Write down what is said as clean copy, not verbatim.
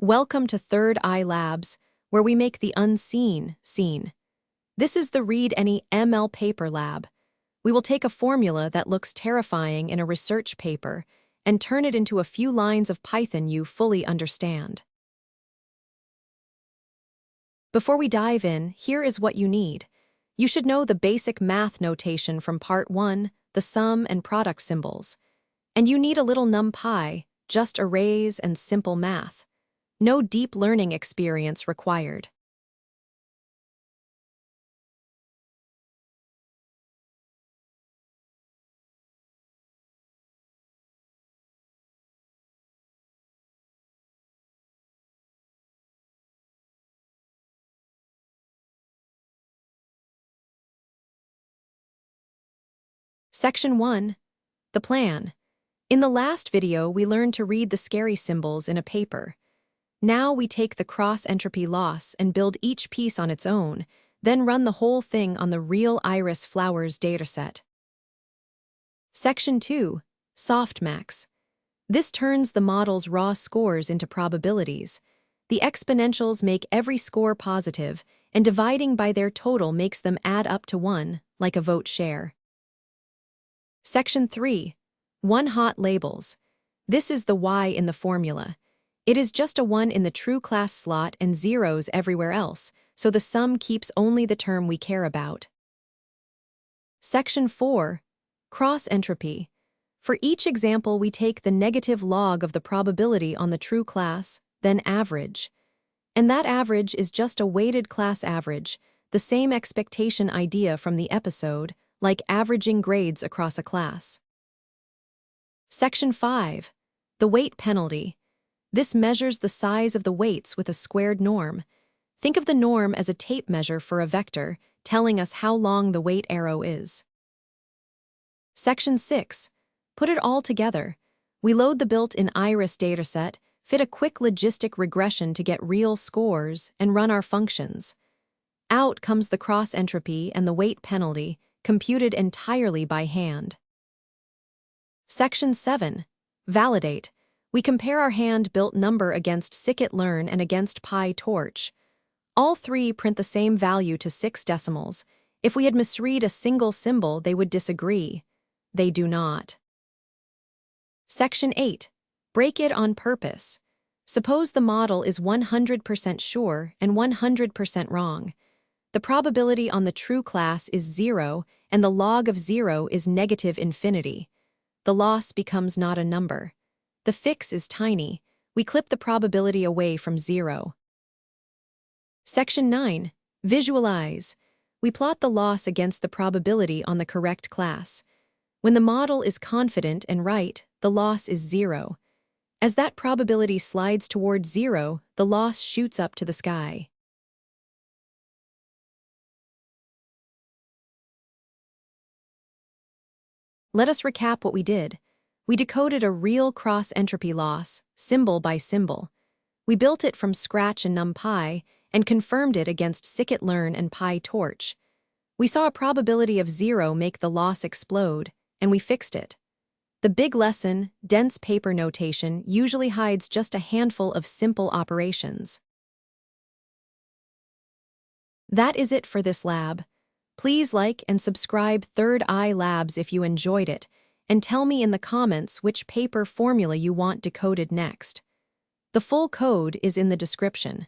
Welcome to ThirdEye Labs, where we make the unseen seen. This is the Read Any ML Paper Lab. We will take a formula that looks terrifying in a research paper and turn it into a few lines of Python you fully understand. Before we dive in, here is what you need. You should know the basic math notation from Part 1, the sum and product symbols. And you need a little NumPy, just arrays and simple math. No deep learning experience required. Section 1. The plan. In the last video, we learned to read the scary symbols in a paper. Now we take the cross-entropy loss and build each piece on its own, then run the whole thing on the real iris flowers dataset. Section 2. SOFTMAX. This turns the model's raw scores into probabilities. The exponentials make every score positive, and dividing by their total makes them add up to 1, like a vote share. Section 3. One-hot labels. This is the Y in the formula. It is just a 1 in the true class slot and zeros everywhere else, so the sum keeps only the term we care about. Section 4. Cross-Entropy. For each example, we take the negative log of the probability on the true class, then average. And that average is just a weighted class average, the same expectation idea from the episode, like averaging grades across a class. Section 5. The weight penalty. This measures the size of the weights with a squared norm. Think of the norm as a tape measure for a vector, telling us how long the weight arrow is. Section 6. Put it all together. We load the built-in iris dataset, fit a quick logistic regression to get real scores, and run our functions. Out comes the cross-entropy and the weight penalty, computed entirely by hand. Section 7. Validate. We compare our hand-built number against Scikit-Learn and against PyTorch. All three print the same value to 6 decimals. If we had misread a single symbol, they would disagree. They do not. Section 8. Break it on purpose. Suppose the model is 100% sure and 100% wrong. The probability on the true class is 0, and the log of 0 is negative infinity. The loss becomes not a number. The fix is tiny. We clip the probability away from 0. Section 9. Visualize. We plot the loss against the probability on the correct class. When the model is confident and right, the loss is 0. As that probability slides towards 0, the loss shoots up to the sky. Let us recap what we did. We decoded a real cross-entropy loss, symbol by symbol. We built it from scratch in NumPy and confirmed it against Scikit-Learn and PyTorch. We saw a probability of 0 make the loss explode, and we fixed it. The big lesson, dense paper notation, usually hides just a handful of simple operations. That is it for this lab. Please like and subscribe ThirdEye Labs if you enjoyed it, and tell me in the comments which paper formula you want decoded next. The full code is in the description.